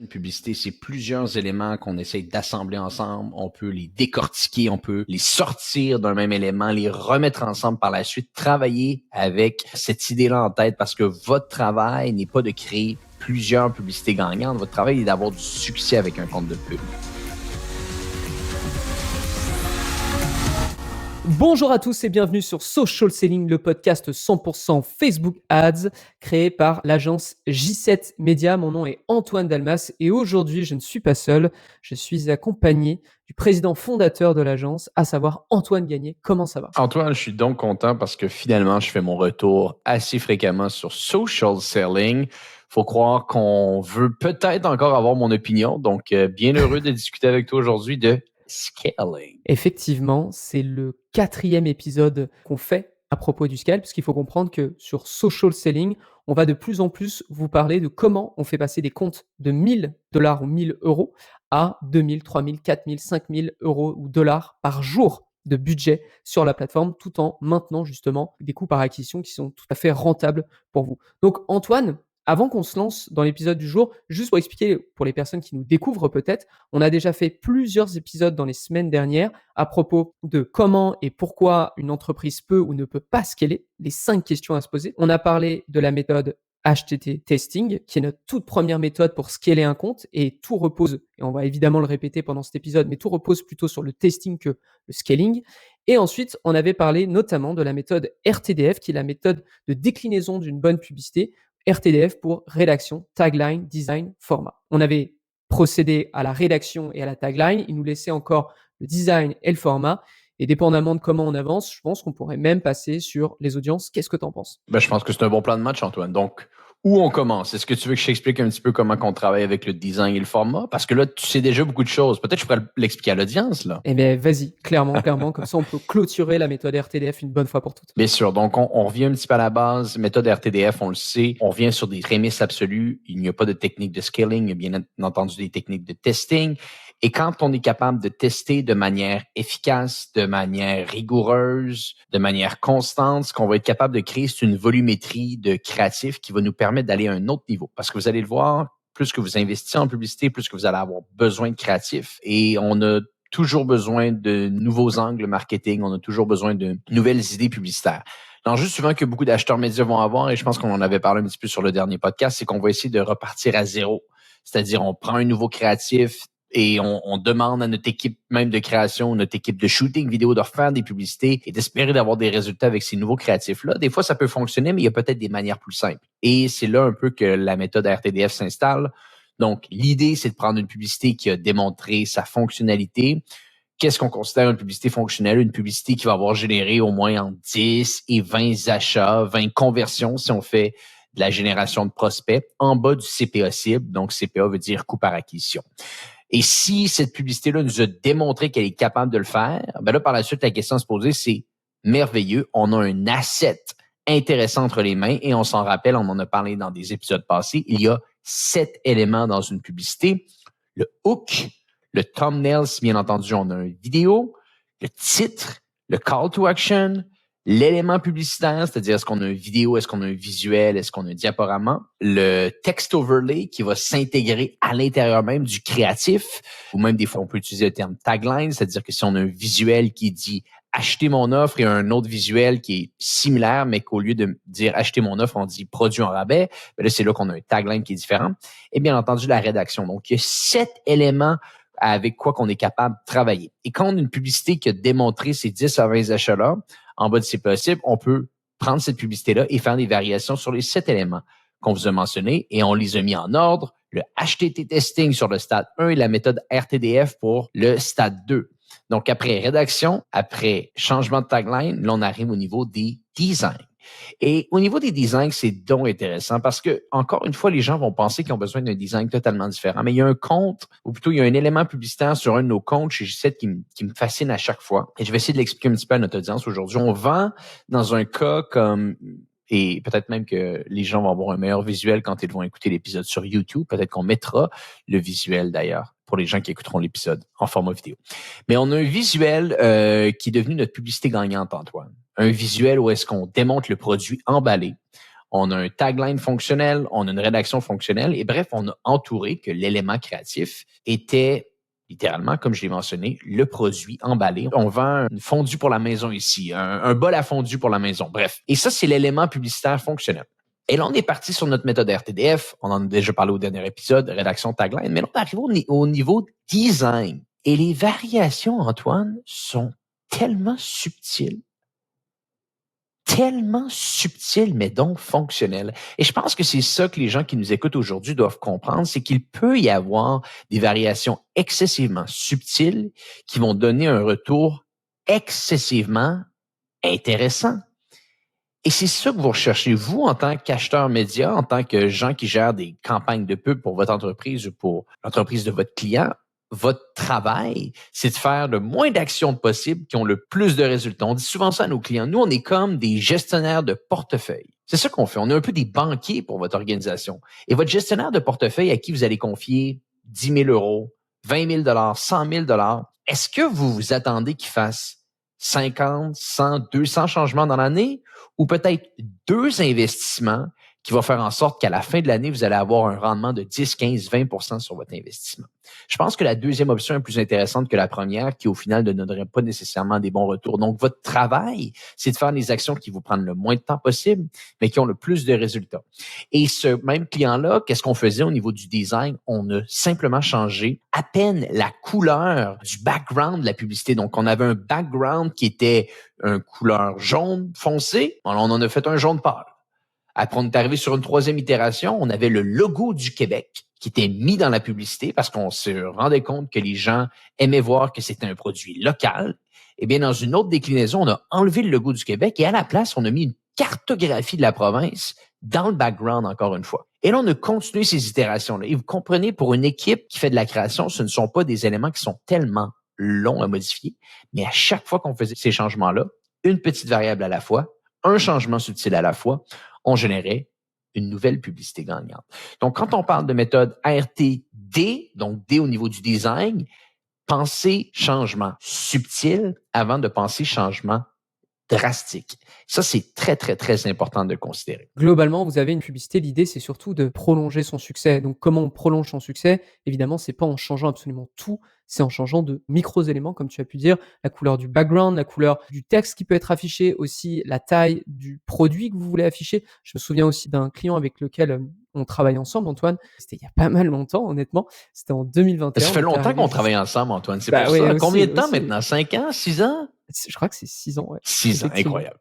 Une publicité, c'est plusieurs éléments qu'on essaie d'assembler ensemble. On peut les décortiquer, on peut les sortir d'un même élément, les remettre ensemble par la suite, travailler avec cette idée-là en tête parce que votre travail n'est pas de créer plusieurs publicités gagnantes. Votre travail est d'avoir du succès avec un compte de pub. Bonjour à tous et bienvenue sur Social Selling, le podcast 100% Facebook Ads créé par l'agence J7 Media. Mon nom est Antoine Dalmas et aujourd'hui, je ne suis pas seul. Je suis accompagné du président fondateur de l'agence, à savoir Antoine Gagné. Comment ça va? Antoine, je suis donc content parce que finalement, je fais mon retour assez fréquemment sur Social Selling. Faut croire qu'on veut peut-être encore avoir mon opinion. Donc, bien heureux de discuter avec toi aujourd'hui de scaling. Effectivement, c'est le 4e épisode qu'on fait à propos du scale, parce qu'il faut comprendre que sur Social Selling, on va de plus en plus vous parler de comment on fait passer des comptes de $1000 ou 1000 euros à 2000, 3000, 4000, 5000 euros ou dollars par jour de budget sur la plateforme, tout en maintenant justement des coûts par acquisition qui sont tout à fait rentables pour vous. Donc Antoine, avant qu'on se lance dans l'épisode du jour, juste pour expliquer pour les personnes qui nous découvrent peut-être, on a déjà fait plusieurs épisodes dans les semaines dernières à propos de comment et pourquoi une entreprise peut ou ne peut pas scaler, les 5 questions à se poser. On a parlé de la méthode HTT Testing, qui est notre toute première méthode pour scaler un compte, et tout repose, et on va évidemment le répéter pendant cet épisode, mais tout repose plutôt sur le testing que le scaling. Et ensuite, on avait parlé notamment de la méthode RTDF, qui est la méthode de déclinaison d'une bonne publicité, RTDF pour rédaction, tagline, design, format. On avait procédé à la rédaction et à la tagline. Il nous laissait encore le design et le format. Et dépendamment de comment on avance, je pense qu'on pourrait même passer sur les audiences. Qu'est-ce que tu en penses? Je pense que c'est un bon plan de match, Antoine. Donc, où on commence? Est-ce que tu veux que je t'explique un petit peu comment on travaille avec le design et le format? Parce que là, tu sais déjà beaucoup de choses. Peut-être que je pourrais l'expliquer à l'audience, là. Eh bien, vas-y, clairement. Comme ça, on peut clôturer la méthode RTDF une bonne fois pour toutes. Bien sûr. Donc, on revient un petit peu à la base. Méthode RTDF, on le sait. On revient sur des prémices absolues. Il n'y a pas de technique de scaling. Il y a bien entendu des techniques de testing. Et quand on est capable de tester de manière efficace, de manière rigoureuse, de manière constante, ce qu'on va être capable de créer, c'est une volumétrie de créatifs qui va nous permettre d'aller à un autre niveau. Parce que vous allez le voir, plus que vous investissez en publicité, plus que vous allez avoir besoin de créatifs. Et on a toujours besoin de nouveaux angles marketing. On a toujours besoin de nouvelles idées publicitaires. L'enjeu souvent que beaucoup d'acheteurs médias vont avoir, et je pense qu'on en avait parlé un petit peu sur le dernier podcast, c'est qu'on va essayer de repartir à zéro. C'est-à-dire, on prend un nouveau créatif, et on demande à notre équipe même de création, notre équipe de shooting vidéo de refaire des publicités et d'espérer d'avoir des résultats avec ces nouveaux créatifs-là. Des fois, ça peut fonctionner, mais il y a peut-être des manières plus simples. Et c'est là un peu que la méthode RTDF s'installe. Donc, l'idée, c'est de prendre une publicité qui a démontré sa fonctionnalité. Qu'est-ce qu'on considère une publicité fonctionnelle? Une publicité qui va avoir généré au moins entre 10 et 20 achats, 20 conversions si on fait de la génération de prospects en bas du CPA cible. Donc, CPA veut dire coût par acquisition. Et si cette publicité-là nous a démontré qu'elle est capable de le faire, ben là, par la suite, la question à se poser, c'est merveilleux. On a un asset intéressant entre les mains et on s'en rappelle, on en a parlé dans des épisodes passés. Il y a 7 éléments dans une publicité. Le hook, le thumbnail, si bien entendu, on a une vidéo, le titre, le call to action, l'élément publicitaire, c'est-à-dire est-ce qu'on a une vidéo, est-ce qu'on a un visuel, est-ce qu'on a un diaporama, le text overlay qui va s'intégrer à l'intérieur même du créatif, ou même des fois on peut utiliser le terme tagline, c'est-à-dire que si on a un visuel qui dit acheter mon offre et un autre visuel qui est similaire, mais qu'au lieu de dire acheter mon offre, on dit produit en rabais, ben là c'est là qu'on a un tagline qui est différent. Et bien entendu la rédaction. Donc il y a 7 éléments avec quoi qu'on est capable de travailler. Et quand on a une publicité qui a démontré ces 10 à 20 achats-là, en bas de c'est possible, on peut prendre cette publicité-là et faire des variations sur les 7 éléments qu'on vous a mentionnés et on les a mis en ordre. Le HTT testing sur le stade 1 et la méthode RTDF pour le stade 2. Donc, après rédaction, après changement de tagline, là, on arrive au niveau des designs. Et au niveau des designs, c'est donc intéressant parce que, encore une fois, les gens vont penser qu'ils ont besoin d'un design totalement différent. Mais il y a un compte, ou plutôt il y a un élément publicitaire sur un de nos comptes chez G7 qui me fascine à chaque fois. Et je vais essayer de l'expliquer un petit peu à notre audience aujourd'hui. On vend dans un cas comme... Et peut-être même que les gens vont avoir un meilleur visuel quand ils vont écouter l'épisode sur YouTube. Peut-être qu'on mettra le visuel d'ailleurs pour les gens qui écouteront l'épisode en format vidéo. Mais on a un visuel qui est devenu notre publicité gagnante, Antoine. Un visuel où est-ce qu'on démontre le produit emballé. on a un tagline fonctionnel, on a une rédaction fonctionnelle, et bref, on a entouré que l'élément créatif était littéralement, comme je l'ai mentionné, le produit emballé. On vend une fondue pour la maison ici, un bol à fondue pour la maison, bref. Et ça, c'est l'élément publicitaire fonctionnel. Et là, on est parti sur notre méthode RTDF. On en a déjà parlé au dernier épisode, rédaction tagline, mais là, on arrive au niveau design. Et les variations, Antoine, sont tellement subtil, mais donc fonctionnel. Et je pense que c'est ça que les gens qui nous écoutent aujourd'hui doivent comprendre, c'est qu'il peut y avoir des variations excessivement subtiles qui vont donner un retour excessivement intéressant. Et c'est ça que vous recherchez, vous, en tant qu'acheteur média, en tant que gens qui gèrent des campagnes de pub pour votre entreprise ou pour l'entreprise de votre client. Votre travail, c'est de faire le moins d'actions possible qui ont le plus de résultats. On dit souvent ça à nos clients. Nous, on est comme des gestionnaires de portefeuille. C'est ça qu'on fait. On est un peu des banquiers pour votre organisation. Et votre gestionnaire de portefeuille à qui vous allez confier 10 000 euros, 20 000 100 000 est-ce que vous vous attendez qu'il fasse 50, 100, 200 changements dans l'année ou peut-être 2 investissements qui vont faire en sorte qu'à la fin de l'année, vous allez avoir un rendement de 10, 15, 20 % sur votre investissement. Je pense que la deuxième option est plus intéressante que la première, qui au final ne donnerait pas nécessairement des bons retours. Donc, votre travail, c'est de faire des actions qui vous prennent le moins de temps possible, mais qui ont le plus de résultats. Et ce même client-là, qu'est-ce qu'on faisait au niveau du design? On a simplement changé à peine la couleur du background de la publicité. Donc, on avait un background qui était une couleur jaune foncé. Alors, on en a fait un jaune pâle. Après, on est arrivé sur une 3e itération, on avait le logo du Québec qui était mis dans la publicité parce qu'on se rendait compte que les gens aimaient voir que c'était un produit local. Eh bien, dans une autre déclinaison, on a enlevé le logo du Québec et à la place, on a mis une cartographie de la province dans le background, encore une fois. Et là, on a continué ces itérations-là. Et vous comprenez, pour une équipe qui fait de la création, ce ne sont pas des éléments qui sont tellement longs à modifier, mais à chaque fois qu'on faisait ces changements-là, une petite variable à la fois, un changement subtil à la fois, on générait une nouvelle publicité gagnante. Donc, quand on parle de méthode RTD, donc D au niveau du design, pensez changement subtil avant de penser changement drastique. Ça, c'est très, très, très important de le considérer. Globalement, vous avez une publicité, l'idée, c'est surtout de prolonger son succès. Donc, comment on prolonge son succès? Évidemment, c'est pas en changeant absolument tout, c'est en changeant de micros éléments, comme tu as pu dire, la couleur du background, la couleur du texte qui peut être affiché, aussi la taille du produit que vous voulez afficher. Je me souviens aussi d'un client avec lequel on travaille ensemble, Antoine. C'était il y a pas mal longtemps, honnêtement. C'était en 2021. Ça fait longtemps qu'on travaille ensemble, Antoine. C'est pour ça. Combien de temps maintenant? 5 ans? 6 ans? Je crois que c'est 6 ans, ouais. 6 ans, incroyable.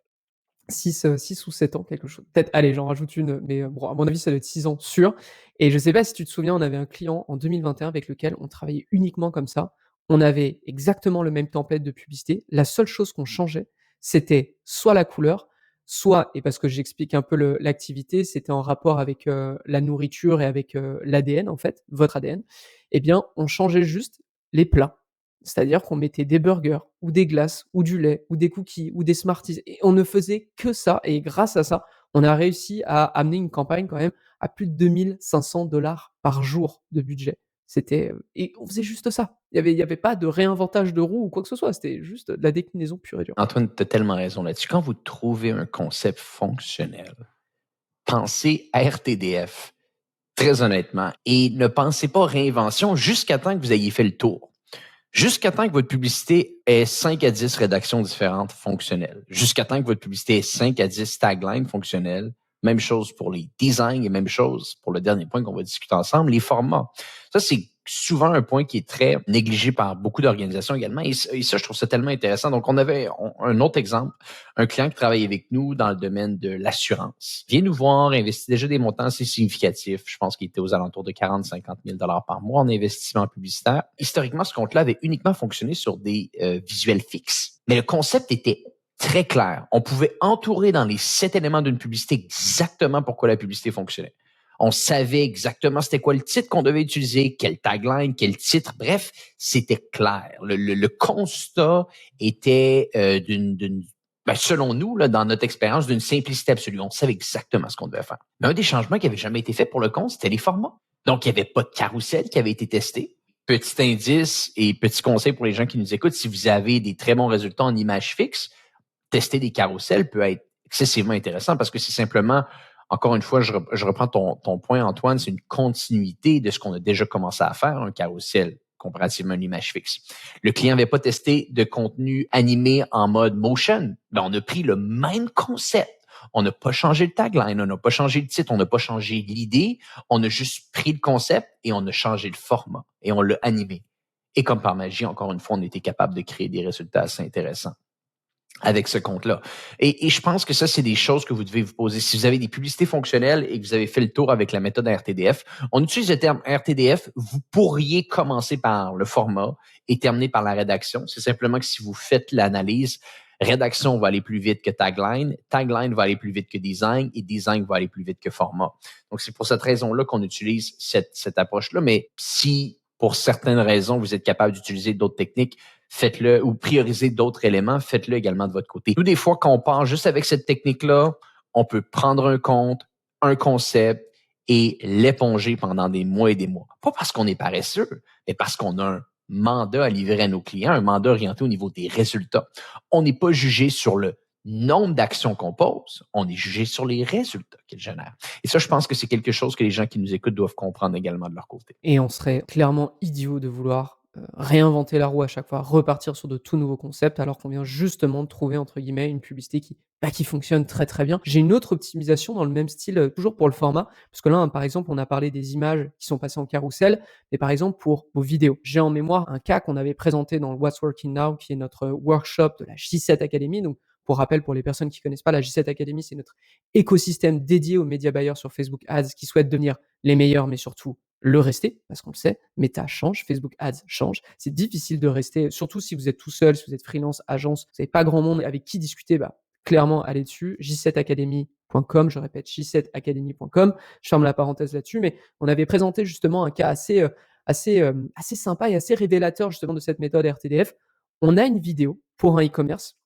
6 ou 7 ans, quelque chose. Peut-être, allez, j'en rajoute une, mais bon, à mon avis, ça doit être 6 ans sûr. Et je sais pas si tu te souviens, on avait un client en 2021 avec lequel on travaillait uniquement comme ça. On avait exactement le même template de publicité. La seule chose qu'on changeait, c'était soit la couleur, soit, et parce que j'explique un peu l'activité, c'était en rapport avec la nourriture et avec l'ADN, en fait, votre ADN. Eh bien, on changeait juste les plats. C'est-à-dire qu'on mettait des burgers ou des glaces ou du lait ou des cookies ou des Smarties et on ne faisait que ça et grâce à ça, on a réussi à amener une campagne quand même à plus de 2 500 $ par jour de budget. C'était, et on faisait juste ça. Il y avait pas de réinventage de roue ou quoi que ce soit, c'était juste de la déclinaison pure et dure. Antoine, tu as tellement raison là-dessus. Quand vous trouvez un concept fonctionnel, pensez RTDF, très honnêtement, et ne pensez pas réinvention jusqu'à temps que vous ayez fait le tour. Jusqu'à temps que votre publicité ait 5 à 10 rédactions différentes fonctionnelles. Jusqu'à temps que votre publicité ait 5 à 10 taglines fonctionnelles. Même chose pour les designs et même chose pour le dernier point qu'on va discuter ensemble, les formats. Ça, c'est souvent un point qui est très négligé par beaucoup d'organisations également. Et ça, je trouve ça tellement intéressant. Donc, on avait un autre exemple, un client qui travaille avec nous dans le domaine de l'assurance. Vient nous voir, investit déjà des montants assez significatifs. Je pense qu'il était aux alentours de 40-50 000 $ par mois en investissement publicitaire. Historiquement, ce compte-là avait uniquement fonctionné sur des visuels fixes. Mais le concept était très clair. On pouvait entourer dans les 7 éléments d'une publicité exactement pourquoi la publicité fonctionnait. On savait exactement c'était quoi le titre qu'on devait utiliser, quel tagline, quel titre. Bref, c'était clair. Le constat était selon nous, là, dans notre expérience, d'une simplicité absolue. On savait exactement ce qu'on devait faire. Mais un des changements qui avait jamais été fait pour le compte, c'était les formats. Donc, il n'y avait pas de carrousel qui avait été testé. Petit indice et petit conseil pour les gens qui nous écoutent, si vous avez des très bons résultats en images fixes, tester des carousels peut être excessivement intéressant parce que c'est simplement encore une fois, je reprends ton point, Antoine, c'est une continuité de ce qu'on a déjà commencé à faire, un carrousel comparativement à une image fixe. Le client n'avait pas testé de contenu animé en mode motion. Ben, on a pris le même concept. On n'a pas changé le tagline, on n'a pas changé le titre, on n'a pas changé l'idée. On a juste pris le concept et on a changé le format et on l'a animé. Et comme par magie, encore une fois, on était capable de créer des résultats assez intéressants avec ce compte-là. Et je pense que ça, c'est des choses que vous devez vous poser. Si vous avez des publicités fonctionnelles et que vous avez fait le tour avec la méthode RTDF, on utilise le terme RTDF, vous pourriez commencer par le format et terminer par la rédaction. C'est simplement que si vous faites l'analyse, rédaction va aller plus vite que tagline, tagline va aller plus vite que design et design va aller plus vite que format. Donc, c'est pour cette raison-là qu'on utilise cette approche-là. Mais si, pour certaines raisons, vous êtes capable d'utiliser d'autres techniques, faites-le, ou priorisez d'autres éléments, faites-le également de votre côté. Nous, des fois, quand on part juste avec cette technique-là, on peut prendre un compte, un concept et l'éponger pendant des mois et des mois. Pas parce qu'on est paresseux, mais parce qu'on a un mandat à livrer à nos clients, un mandat orienté au niveau des résultats. On n'est pas jugé sur le nombre d'actions qu'on pose, on est jugé sur les résultats qu'ils génèrent. Et ça, je pense que c'est quelque chose que les gens qui nous écoutent doivent comprendre également de leur côté. Et on serait clairement idiot de vouloir, réinventer la roue à chaque fois, repartir sur de tout nouveaux concepts, alors qu'on vient justement de trouver, entre guillemets, une publicité qui fonctionne très, très bien. J'ai une autre optimisation dans le même style, toujours pour le format, parce que là, par exemple, on a parlé des images qui sont passées en carrousel, mais par exemple pour vos vidéos. J'ai en mémoire un cas qu'on avait présenté dans le What's Working Now, qui est notre workshop de la J7 Academy. Donc, pour rappel, pour les personnes qui connaissent pas, la J7 Academy, c'est notre écosystème dédié aux médias buyers sur Facebook Ads qui souhaitent devenir les meilleurs, mais surtout le rester, parce qu'on le sait, Meta change, Facebook Ads change. C'est difficile de rester, surtout si vous êtes tout seul, si vous êtes freelance, agence, vous n'avez pas grand monde avec qui discuter, bah, clairement, allez dessus, j7academy.com, je répète, j7academy.com, je ferme la parenthèse là-dessus, mais on avait présenté justement un cas assez sympa et assez révélateur justement de cette méthode RTDF. On a une vidéo pour un e-commerce,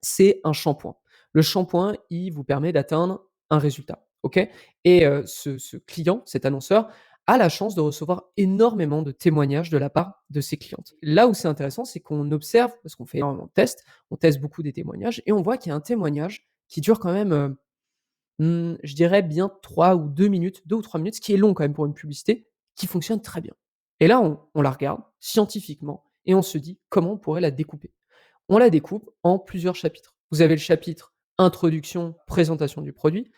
c'est un shampoing. Le shampoing, il vous permet d'atteindre un résultat, OK? Et ce client, cet annonceur, a la chance de recevoir énormément de témoignages de la part de ses clientes. Là où c'est intéressant, c'est qu'on observe, parce qu'on fait énormément de tests, on teste beaucoup des témoignages et on voit qu'il y a un témoignage qui dure quand même, je dirais bien 3 ou 2 minutes, 2 ou 3 minutes, ce qui est long quand même pour une publicité, qui fonctionne très bien. Et là, on la regarde scientifiquement et on se dit: «Comment on pourrait la découper?» On la découpe en plusieurs chapitres. Vous avez le chapitre introduction, présentation du produit,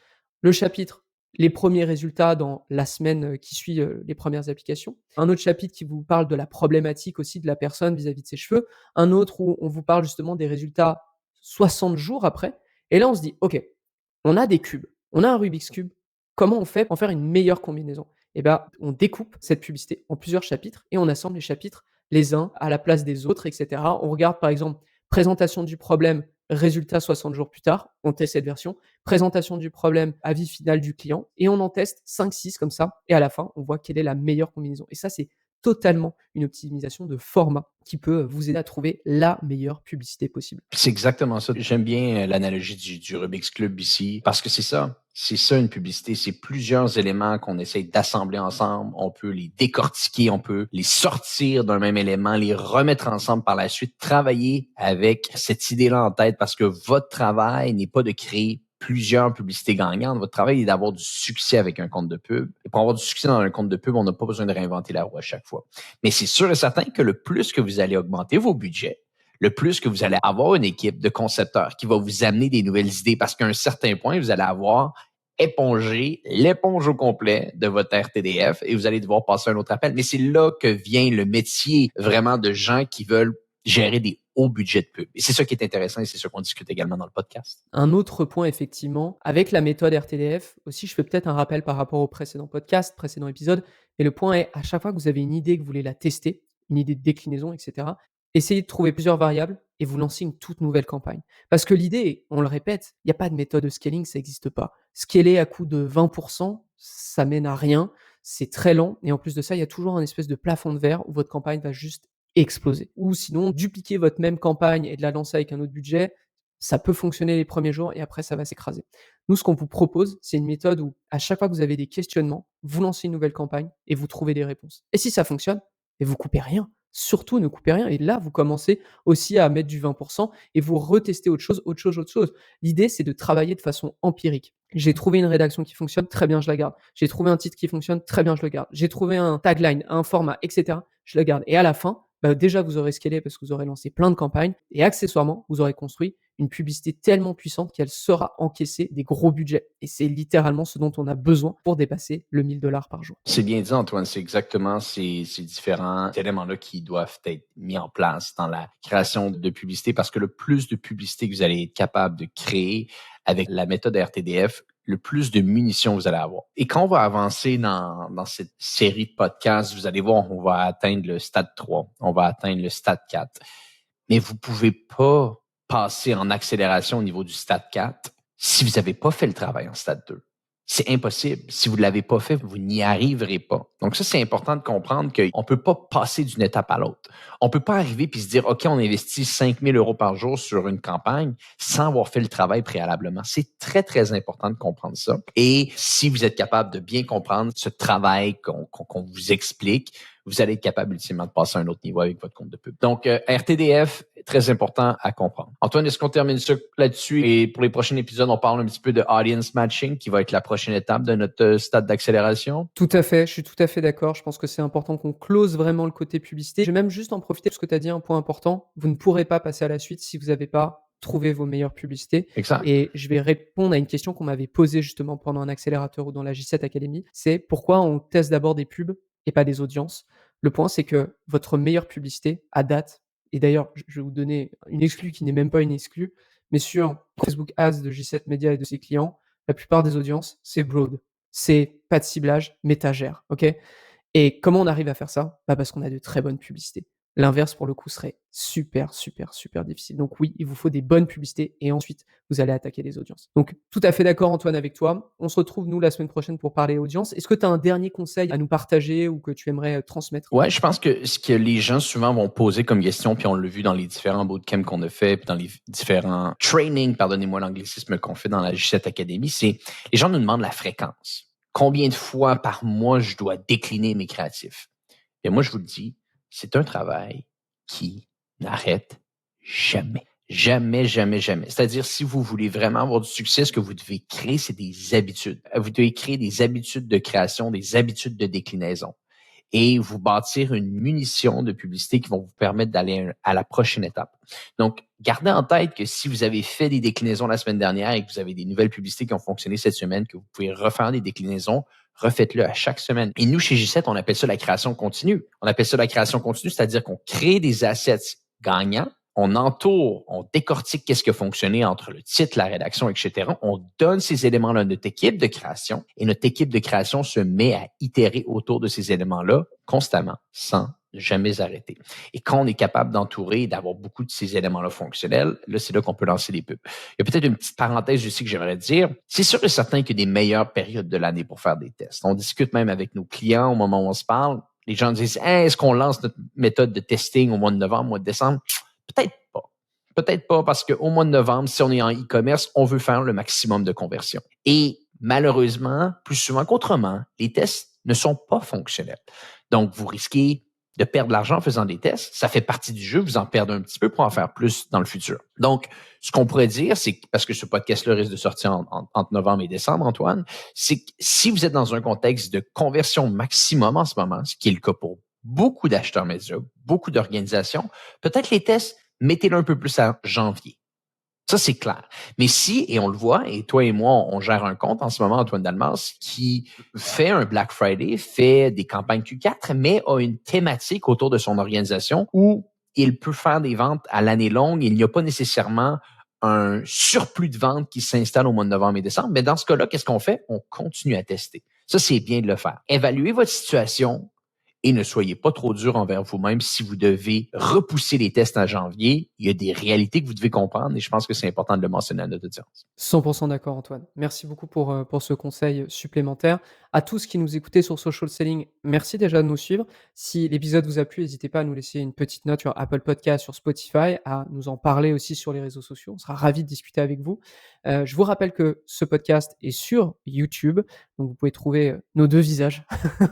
le chapitre les premiers résultats dans la semaine qui suit les premières applications, un autre chapitre qui vous parle de la problématique aussi de la personne vis-à-vis de ses cheveux, un autre où on vous parle justement des résultats 60 jours après. Et là, on se dit, OK, on a des cubes, on a un Rubik's Cube, comment on fait pour en faire une meilleure combinaison? Eh ben, on découpe cette publicité en plusieurs chapitres et on assemble les chapitres les uns à la place des autres, etc. On regarde par exemple présentation du problème, résultat 60 jours plus tard, on teste cette version. Présentation du problème, avis final du client, et on en teste 5-6 comme ça, et à la fin, on voit quelle est la meilleure combinaison. Et ça, c'est totalement une optimisation de format qui peut vous aider à trouver la meilleure publicité possible. C'est exactement ça. J'aime bien l'analogie du Rubik's Cube ici, parce que c'est ça. C'est ça une publicité. C'est plusieurs éléments qu'on essaie d'assembler ensemble. On peut les décortiquer, on peut les sortir d'un même élément, les remettre ensemble par la suite, travailler avec cette idée-là en tête, parce que votre travail n'est pas de créer plusieurs publicités gagnantes. Votre travail est d'avoir du succès avec un compte de pub. Et pour avoir du succès dans un compte de pub, on n'a pas besoin de réinventer la roue à chaque fois. Mais c'est sûr et certain que le plus que vous allez augmenter vos budgets, le plus que vous allez avoir une équipe de concepteurs qui va vous amener des nouvelles idées, parce qu'à un certain point, vous allez avoir épongé l'éponge au complet de votre RTDF et vous allez devoir passer un autre appel. Mais c'est là que vient le métier vraiment de gens qui veulent gérer des hauts budgets de pub. Et c'est ça qui est intéressant et c'est ça qu'on discute également dans le podcast. Un autre point, effectivement, avec la méthode RTDF, aussi, je fais peut-être un rappel par rapport au précédent podcast, précédent épisode, mais le point est, à chaque fois que vous avez une idée, que vous voulez la tester, une idée de déclinaison, etc., essayez de trouver plusieurs variables et vous lancez une toute nouvelle campagne. Parce que l'idée, on le répète, il n'y a pas de méthode de scaling, ça n'existe pas. Scaler à coût de 20%, ça mène à rien, c'est très lent, et en plus de ça, il y a toujours un espèce de plafond de verre où votre campagne va juste exploser. Ou sinon, dupliquer votre même campagne et de la lancer avec un autre budget, ça peut fonctionner les premiers jours et après ça va s'écraser. Nous, ce qu'on vous propose, c'est une méthode où à chaque fois que vous avez des questionnements, vous lancez une nouvelle campagne et vous trouvez des réponses. Et si ça fonctionne, et vous coupez rien. Surtout ne coupez rien et là, vous commencez aussi à mettre du 20 et vous retestez autre chose, autre chose, autre chose. L'idée, c'est de travailler de façon empirique. J'ai trouvé une rédaction qui fonctionne, très bien, je la garde. J'ai trouvé un titre qui fonctionne, très bien, je le garde. J'ai trouvé un tagline, un format, et cetera, je le garde et à la fin, déjà, vous aurez scalé parce que vous aurez lancé plein de campagnes et accessoirement, vous aurez construit une publicité tellement puissante qu'elle saura encaisser des gros budgets et c'est littéralement ce dont on a besoin pour dépasser le 1 000 $ par jour. C'est bien dit, Antoine. C'est exactement ces différents éléments-là qui doivent être mis en place dans la création de publicité parce que le plus de publicité que vous allez être capable de créer avec la méthode RTDF, le plus de munitions vous allez avoir. Et quand on va avancer dans cette série de podcasts, vous allez voir, on va atteindre le stade 3, on va atteindre le stade 4. Mais vous pouvez pas passer en accélération au niveau du stade 4 si vous n'avez pas fait le travail en stade 2. C'est impossible. Si vous ne l'avez pas fait, vous n'y arriverez pas. Donc ça, c'est important de comprendre qu'on ne peut pas passer d'une étape à l'autre. On ne peut pas arriver puis se dire, OK, on investit 5 000 € par jour sur une campagne sans avoir fait le travail préalablement. C'est très, très important de comprendre ça. Et si vous êtes capable de bien comprendre ce travail qu'on vous explique, vous allez être capable ultimement de passer à un autre niveau avec votre compte de pub. Donc, RTDF, très important à comprendre. Antoine, est-ce qu'on termine ça là-dessus? Et pour les prochains épisodes, on parle un petit peu de audience matching, qui va être la prochaine étape de notre stade d'accélération? Tout à fait, je suis tout à fait d'accord. Je pense que c'est important qu'on close vraiment le côté publicité. Je vais même juste en profiter parce que tu as dit un point important. Vous ne pourrez pas passer à la suite si vous n'avez pas trouvé vos meilleures publicités. Exact. Et je vais répondre à une question qu'on m'avait posée justement pendant un accélérateur ou dans la J7 Academy. C'est pourquoi on teste d'abord des pubs et pas des audiences. Le point, c'est que votre meilleure publicité à date, et d'ailleurs, je vais vous donner une exclue qui n'est même pas une exclue, mais sur Facebook Ads de J7 Media et de ses clients, la plupart des audiences, c'est broad. C'est pas de ciblage, métagère, OK? Et comment on arrive à faire ça? Parce qu'on a de très bonnes publicités. L'inverse, pour le coup, serait super, super, super difficile. Donc oui, il vous faut des bonnes publicités et ensuite, vous allez attaquer les audiences. Donc tout à fait d'accord, Antoine, avec toi. On se retrouve, nous, la semaine prochaine pour parler audience. Est-ce que tu as un dernier conseil à nous partager ou que tu aimerais transmettre? Ouais, je pense que ce que les gens souvent vont poser comme question, puis on l'a vu dans les différents bootcamps qu'on a fait, puis dans les différents trainings, pardonnez-moi l'anglicisme qu'on fait dans la J7 Academy, c'est les gens nous demandent la fréquence. Combien de fois par mois je dois décliner mes créatifs? Et moi, je vous le dis, c'est un travail qui n'arrête jamais. Jamais, jamais, jamais. C'est-à-dire, si vous voulez vraiment avoir du succès, ce que vous devez créer, c'est des habitudes. Vous devez créer des habitudes de création, des habitudes de déclinaison et vous bâtir une munition de publicité qui vont vous permettre d'aller à la prochaine étape. Donc, gardez en tête que si vous avez fait des déclinaisons la semaine dernière et que vous avez des nouvelles publicités qui ont fonctionné cette semaine, que vous pouvez refaire des déclinaisons, refaites-le à chaque semaine. Et nous, chez J7, on appelle ça la création continue. On appelle ça la création continue, c'est-à-dire qu'on crée des assets gagnants, on entoure, on décortique qu'est-ce qui a fonctionné entre le titre, la rédaction, etc. On donne ces éléments-là à notre équipe de création et notre équipe de création se met à itérer autour de ces éléments-là constamment, sans jamais arrêter. Et quand on est capable d'entourer et d'avoir beaucoup de ces éléments-là fonctionnels, là, c'est là qu'on peut lancer des pubs. Il y a peut-être une petite parenthèse aussi que j'aimerais dire. C'est sûr et certain qu'il y a des meilleures périodes de l'année pour faire des tests. On discute même avec nos clients au moment où on se parle. Les gens disent, hey, est-ce qu'on lance notre méthode de testing au mois de novembre, mois de décembre? Peut-être pas. Peut-être pas parce qu'au mois de novembre, si on est en e-commerce, on veut faire le maximum de conversion. Et malheureusement, plus souvent qu'autrement, les tests ne sont pas fonctionnels. Donc, vous risquez de perdre de l'argent en faisant des tests. Ça fait partie du jeu. Vous en perdez un petit peu pour en faire plus dans le futur. Donc, ce qu'on pourrait dire, c'est que, parce que ce podcast-là risque de sortir entre novembre et décembre, Antoine, c'est que si vous êtes dans un contexte de conversion maximum en ce moment, ce qui est le cas pour beaucoup d'acheteurs médias, beaucoup d'organisations, peut-être les tests, mettez-le un peu plus à janvier. Ça, c'est clair. Mais si, et on le voit, et toi et moi, on gère un compte en ce moment, Antoine Dalmas, qui fait un Black Friday, fait des campagnes Q4, mais a une thématique autour de son organisation où il peut faire des ventes à l'année longue. Il n'y a pas nécessairement un surplus de ventes qui s'installe au mois de novembre et décembre. Mais dans ce cas-là, qu'est-ce qu'on fait? On continue à tester. Ça, c'est bien de le faire. Évaluez votre situation, et ne soyez pas trop dur envers vous-même si vous devez repousser les tests en janvier. Il y a des réalités que vous devez comprendre et je pense que c'est important de le mentionner à notre audience. 100 d'accord, Antoine. Merci beaucoup pour ce conseil supplémentaire. À tous qui nous écoutez sur Social Selling, merci déjà de nous suivre. Si l'épisode vous a plu, n'hésitez pas à nous laisser une petite note sur Apple Podcast, sur Spotify, à nous en parler aussi sur les réseaux sociaux. On sera ravis de discuter avec vous. Je vous rappelle que ce podcast est sur YouTube. Donc vous pouvez trouver nos deux visages.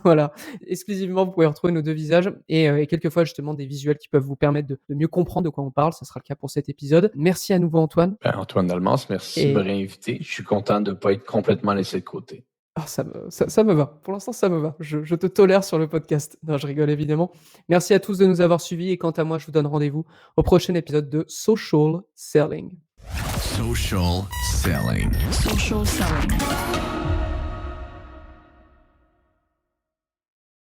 Voilà, exclusivement, vous pouvez retrouver nos deux visages et quelquefois justement des visuels qui peuvent vous permettre de mieux comprendre de quoi on parle. Ça sera le cas pour cet épisode. Merci à nouveau Antoine. Antoine Dalmas, merci de me réinviter. Je suis content de ne pas être complètement laissé de côté. Ça me va. Pour l'instant, ça me va. Je te tolère sur le podcast. Non, je rigole évidemment. Merci à tous de nous avoir suivis et quant à moi, je vous donne rendez-vous au prochain épisode de Social Selling. Social Selling. Social Selling.